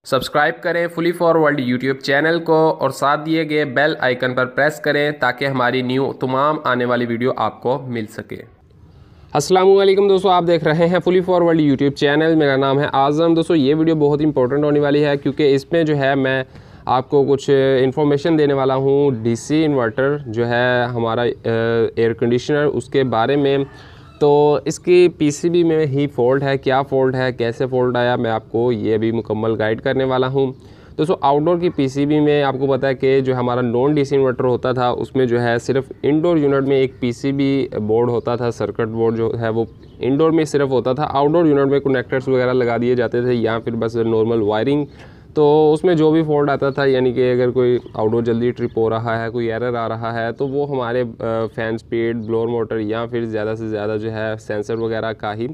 Subscribe करें fully forward YouTube channel को और साथ दिए गए बेल आइकन पर प्रेस करें ताकि हमारी न्यू तमाम आने वाली वीडियो आपको मिल सके। अस्सलाम वालेकुम दोस्तों, आप देख रहे हैं फुली फॉरवर्ड यूट्यूब चैनल। मेरा नाम है आज़म। दोस्तों ये वीडियो बहुत इंपॉर्टेंट होने वाली है क्योंकि इसमें जो है मैं आपको कुछ इन्फॉर्मेशन देने वाला हूँ डीसी इन्वर्टर जो है हमारा एयर कंडीशनर उसके बारे में। तो इसकी पीसीबी में ही फ़ॉल्ट है, क्या फ़ॉल्ट है, कैसे फ़ॉल्ट आया, मैं आपको ये भी मुकम्मल गाइड करने वाला हूँ। दोस्तों आउटडोर की पीसीबी में आपको पता है कि जो हमारा नॉन डीसी इन्वर्टर होता था उसमें जो है सिर्फ इंडोर यूनिट में एक पीसीबी बोर्ड होता था, सर्किट बोर्ड जो है वो इंडोर में सिर्फ होता था। आउटडोर यूनिट में कनेक्टर्स वगैरह लगा दिए जाते थे या फिर बस नॉर्मल वायरिंग। तो उसमें जो भी फॉल्ट आता था, यानी कि अगर कोई आउटडोर जल्दी ट्रिप हो रहा है, कोई एरर आ रहा है, तो वो हमारे फ़ैन स्पीड, ब्लोअर मोटर या फिर ज़्यादा से ज़्यादा जो है सेंसर वगैरह का ही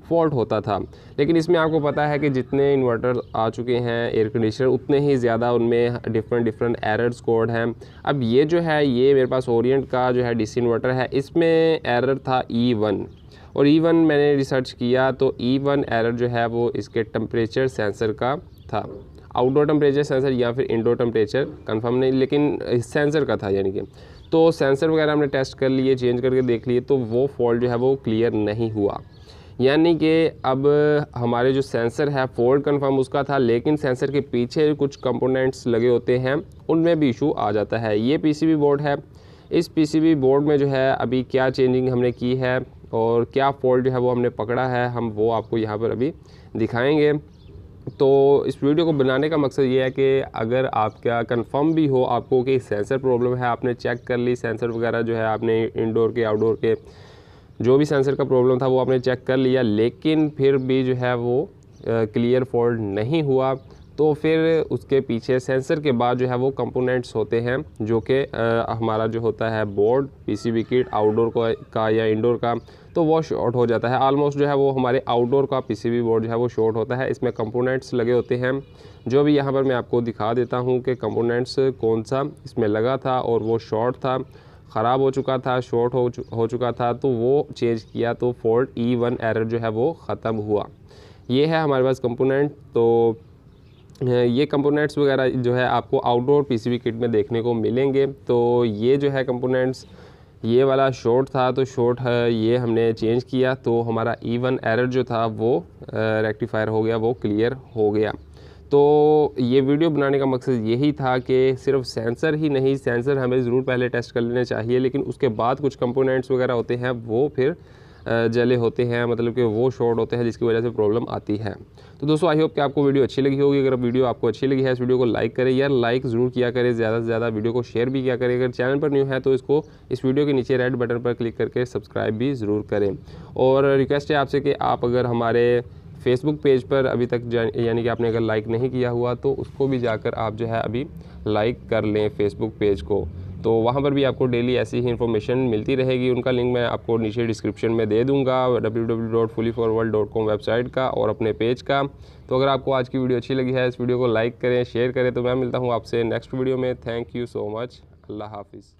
फॉल्ट होता था। लेकिन इसमें आपको पता है कि जितने इन्वर्टर आ चुके हैं एयर कंडीशनर उतने ही ज़्यादा उनमें डिफरेंट एरर्स कोड हैं। अब ये जो है ये मेरे पास ओरिएंट का जो है डीसी इन्वर्टर है, इसमें एरर था E1 और E1 मैंने रिसर्च किया तो E1 एरर जो है वो इसके टेम्परेचर सेंसर का था। आउटडोर टेम्परेचर सेंसर या फिर इंडोर टेम्परेचर कंफर्म नहीं, लेकिन सेंसर का था। यानी कि तो सेंसर वगैरह हमने टेस्ट कर लिए, चेंज करके देख लिए, तो वो फॉल्ट जो है वो क्लियर नहीं हुआ। यानी कि अब हमारे जो सेंसर है फॉल्ट कंफर्म उसका था, लेकिन सेंसर के पीछे कुछ कंपोनेंट्स लगे होते हैं उनमें भी इशू आ जाता है। ये पीसीबी बोर्ड है, इस पीसीबी बोर्ड में जो है अभी क्या चेंजिंग हमने की है और क्या फॉल्ट जो है वो हमने पकड़ा है, हम वो आपको यहाँ पर अभी दिखाएंगे। तो इस वीडियो को बनाने का मकसद ये है कि अगर आपका कंफर्म भी हो आपको कि सेंसर प्रॉब्लम है, आपने चेक कर ली सेंसर वगैरह जो है, आपने इंडोर के आउटडोर के जो भी सेंसर का प्रॉब्लम था वो आपने चेक कर लिया, लेकिन फिर भी जो है वो क्लियर फॉल्ट नहीं हुआ, तो फिर उसके पीछे सेंसर के बाद जो है वो कंपोनेंट्स होते हैं जो कि हमारा जो होता है बोर्ड, पीसीबी किट आउटडोर का या इंडोर का, तो वो शॉर्ट हो जाता है। आलमोस्ट जो है वो हमारे आउटडोर का पीसीबी बोर्ड जो है वो शॉर्ट होता है। इसमें कंपोनेंट्स लगे होते हैं जो भी यहाँ पर मैं आपको दिखा देता हूँ कि कंपोनेंट्स कौन सा इसमें लगा था और वो शॉर्ट था, ख़राब हो चुका था, शॉर्ट हो चुका था, तो वो चेंज किया तो फॉल्ट E1 एरर जो है वो ख़त्म हुआ। ये है हमारे पास कंपोनेंट। तो ये कंपोनेंट्स वगैरह जो है आपको आउटडोर पीसीबी किट में देखने को मिलेंगे। तो ये जो है कंपोनेंट्स, ये वाला शॉर्ट था तो शॉर्ट है, ये हमने चेंज किया तो हमारा E1 एरर जो था वो रेक्टिफायर हो गया, वो क्लियर हो गया। तो ये वीडियो बनाने का मकसद यही था कि सिर्फ सेंसर ही नहीं, सेंसर हमें ज़रूर पहले टेस्ट कर लेने चाहिए, लेकिन उसके बाद कुछ कंपोनेंट्स वगैरह होते हैं वो फिर जले होते हैं, मतलब कि वो शॉर्ट होते हैं जिसकी वजह से प्रॉब्लम आती है। तो दोस्तों आई होप कि आपको वीडियो अच्छी लगी होगी। अगर वीडियो आपको अच्छी लगी है इस वीडियो को लाइक करें यार, लाइक ज़रूर किया करें, ज़्यादा से ज़्यादा वीडियो को शेयर भी किया करें। अगर चैनल पर न्यू है तो इस वीडियो के नीचे रेड बटन पर क्लिक करके सब्सक्राइब भी ज़रूर करें। और रिक्वेस्ट है आपसे कि आप अगर हमारे फेसबुक पेज पर अभी तक यानी कि आपने अगर लाइक नहीं किया हुआ तो उसको भी जाकर आप जो है अभी लाइक कर लें फेसबुक पेज को। तो वहाँ पर भी आपको डेली ऐसी ही इन्फॉर्मेशन मिलती रहेगी। उनका लिंक मैं आपको नीचे डिस्क्रिप्शन में दे दूँगा, www.fullyforward.com वेबसाइट का और अपने पेज का। तो अगर आपको आज की वीडियो अच्छी लगी है इस वीडियो को लाइक करें, शेयर करें। तो मैं मिलता हूँ आपसे नेक्स्ट वीडियो में। Thank you so much. अल्लाह हाफिज़।